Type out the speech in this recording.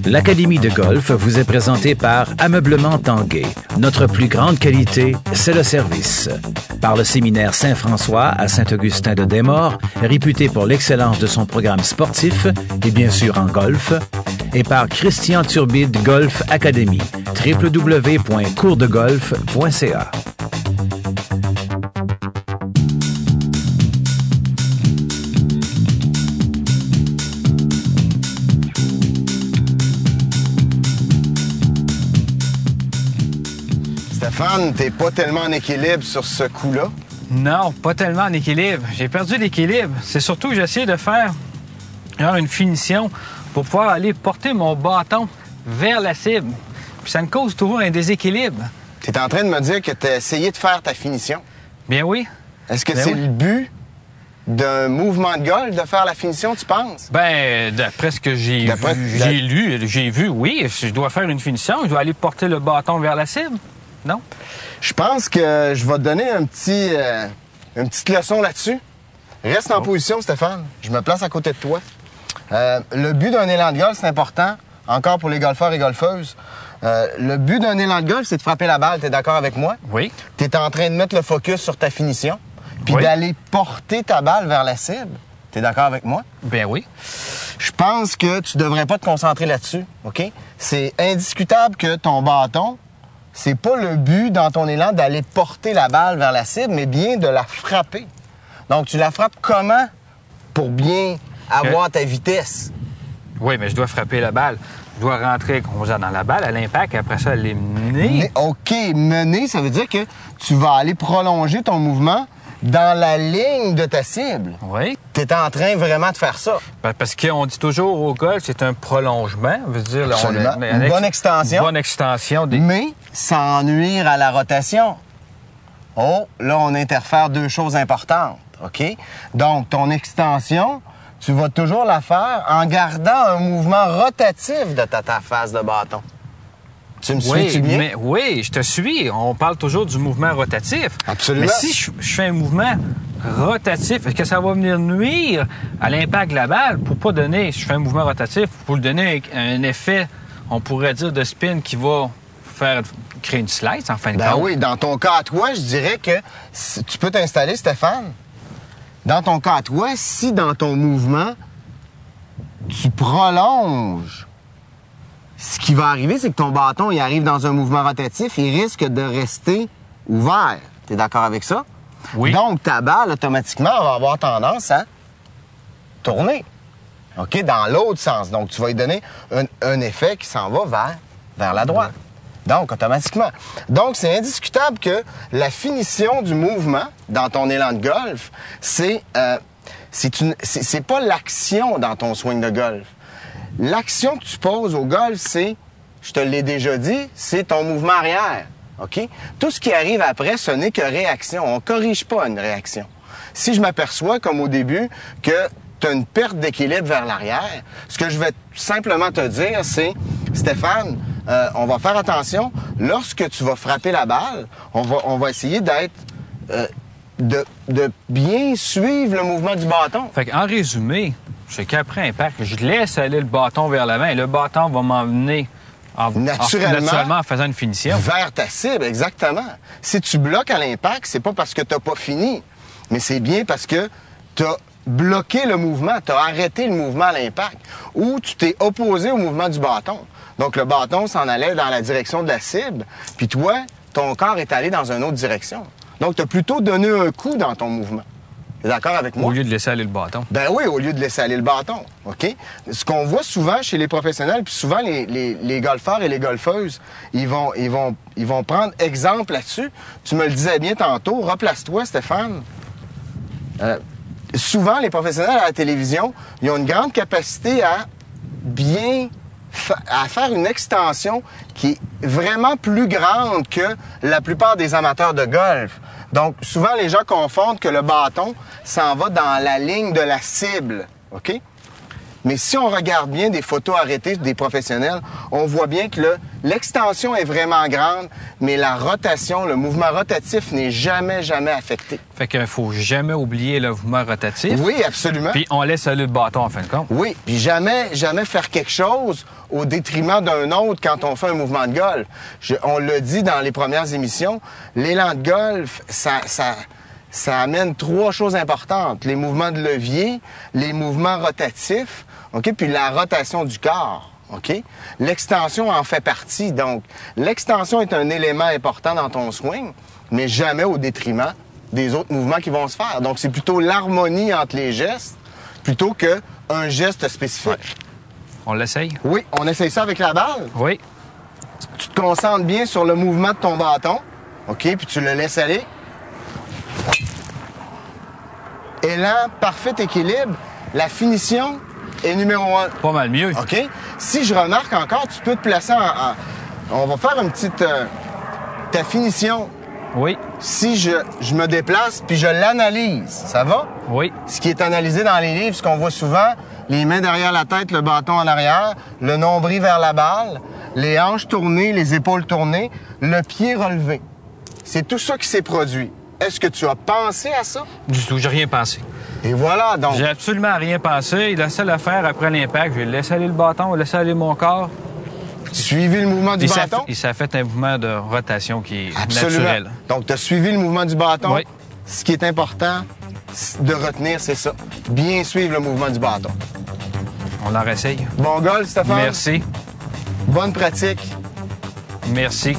L'Académie de golf vous est présentée par Ameublement Tanguay. Notre plus grande qualité, c'est le service. Par le séminaire Saint-François à Saint-Augustin-de-Desmaures, réputé pour l'excellence de son programme sportif et bien sûr en golf. Et par Christian Turbide Golf Academy, www.coursdegolf.ca. Stéphane, t'es pas tellement en équilibre sur ce coup-là? Non, pas tellement en équilibre. J'ai perdu l'équilibre. C'est surtout que j'essaie de faire une finition pour pouvoir aller porter mon bâton vers la cible. Puis ça me cause toujours un déséquilibre. T'es en train de me dire que t'as essayé de faire ta finition? Bien oui. Est-ce que c'est le but d'un mouvement de golf de faire la finition, tu penses? Ben, d'après ce que j'ai vu, oui. Je dois faire une finition, je dois aller porter le bâton vers la cible. Non? Je pense que je vais te donner une petite leçon là-dessus. Reste en position, Stéphane. Je me place à côté de toi. Le but d'un élan de golf, c'est important, encore pour les golfeurs et golfeuses. Le but d'un élan de golf, c'est de frapper la balle. T'es d'accord avec moi? Oui. T'es en train de mettre le focus sur ta finition, puis d'aller porter ta balle vers la cible. T'es d'accord avec moi? Ben oui. Je pense que tu devrais pas te concentrer là-dessus, OK? C'est indiscutable que ton bâton, c'est pas le but dans ton élan d'aller porter la balle vers la cible, mais bien de la frapper. Donc, tu la frappes comment pour bien avoir ta vitesse? Oui, mais je dois frapper la balle. Je dois rentrer comme ça dans la balle à l'impact, et après ça, elle est menée. OK, mener, ça veut dire que tu vas aller prolonger ton mouvement dans la ligne de ta cible. Oui. Tu es en train vraiment de faire ça. Parce qu'on dit toujours au golf, c'est un prolongement. Veut dire, absolument. Une bonne extension. Une bonne extension. Mais sans nuire à la rotation. Oh, là, on interfère deux choses importantes. OK? Donc, ton extension, tu vas toujours la faire en gardant un mouvement rotatif de ta face de bâton. Tu me suis-tu bien? Mais, oui, je te suis. On parle toujours du mouvement rotatif. Absolument. Mais si je fais un mouvement rotatif, est-ce que ça va venir nuire à l'impact de la balle pour pas donner, si je fais un mouvement rotatif, pour lui donner un effet, on pourrait dire, de spin qui va créer une slice en fin de compte? Ben oui, dans ton cas à toi, je dirais que tu peux t'installer, Stéphane. Dans ton cas à toi, si dans ton mouvement, tu prolonges, ce qui va arriver, c'est que ton bâton, il arrive dans un mouvement rotatif, il risque de rester ouvert. Tu es d'accord avec ça? Oui. Donc, ta balle, automatiquement, va avoir tendance à tourner. OK? Dans l'autre sens. Donc, tu vas lui donner un effet qui s'en va vers la droite. Donc, automatiquement. Donc, c'est indiscutable que la finition du mouvement dans ton élan de golf, c'est pas l'action dans ton swing de golf. L'action que tu poses au golf, c'est, je te l'ai déjà dit, c'est ton mouvement arrière. OK? Tout ce qui arrive après, ce n'est que réaction. On ne corrige pas une réaction. Si je m'aperçois, comme au début, que tu as une perte d'équilibre vers l'arrière, ce que je vais simplement te dire, c'est, Stéphane, on va faire attention. Lorsque tu vas frapper la balle, on va essayer d'être... de bien suivre le mouvement du bâton. Fait qu'en résumé, c'est qu'après impact, je laisse aller le bâton vers l'avant et le bâton va m'emmener naturellement en faisant une finition. Vers ta cible, exactement. Si tu bloques à l'impact, c'est pas parce que tu n'as pas fini, mais c'est bien parce que tu as bloqué le mouvement, tu as arrêté le mouvement à l'impact, ou tu t'es opposé au mouvement du bâton. Donc, le bâton s'en allait dans la direction de la cible, puis toi, ton corps est allé dans une autre direction. Donc, tu as plutôt donné un coup dans ton mouvement. Tu es d'accord avec moi? Au lieu de laisser aller le bâton. Ben oui, au lieu de laisser aller le bâton. OK? Ce qu'on voit souvent chez les professionnels, puis souvent les golfeurs et les golfeuses, ils vont prendre exemple là-dessus. Tu me le disais bien tantôt. Replace-toi, Stéphane. Souvent, les professionnels à la télévision, ils ont une grande capacité à faire une extension qui est vraiment plus grande que la plupart des amateurs de golf. Donc, souvent, les gens confondent que le bâton s'en va dans la ligne de la cible, OK? Mais si on regarde bien des photos arrêtées des professionnels, on voit bien que l'extension est vraiment grande, mais la rotation, le mouvement rotatif n'est jamais affecté. Fait qu'il faut jamais oublier le mouvement rotatif. Oui, absolument. Puis on laisse aller le bâton en fin de compte. Oui, puis jamais faire quelque chose au détriment d'un autre quand on fait un mouvement de golf. On l'a dit dans les premières émissions, l'élan de golf, ça amène 3 choses importantes. Les mouvements de levier, les mouvements rotatifs, OK, puis la rotation du corps. OK? L'extension en fait partie. Donc, l'extension est un élément important dans ton swing, mais jamais au détriment des autres mouvements qui vont se faire. Donc, c'est plutôt l'harmonie entre les gestes plutôt qu'un geste spécifique. Ouais. On l'essaye? Oui, on essaye ça avec la balle. Oui. Tu te concentres bien sur le mouvement de ton bâton. OK? Puis tu le laisses aller. Élan, parfait équilibre. La finition est numéro 1. Pas mal mieux. OK? Si je remarque encore, tu peux te placer on va faire une petite... ta finition. Oui. Si je me déplace puis je l'analyse, ça va? Oui. Ce qui est analysé dans les livres, ce qu'on voit souvent, les mains derrière la tête, le bâton en arrière, le nombril vers la balle, les hanches tournées, les épaules tournées, le pied relevé. C'est tout ça qui s'est produit. Est-ce que tu as pensé à ça? Du tout, j'ai rien pensé. Et voilà, donc... J'ai absolument rien pensé. La seule affaire après l'impact, j'ai laissé aller le bâton, laissé aller mon corps. Suivi le mouvement du bâton? Il s'est fait un mouvement de rotation qui est Absolument. naturel. Donc, tu as suivi le mouvement du bâton. Oui. Ce qui est important de retenir, c'est ça. Bien suivre le mouvement du bâton. On en réessaye. Bon golf, Stéphane. Merci. Bonne pratique. Merci.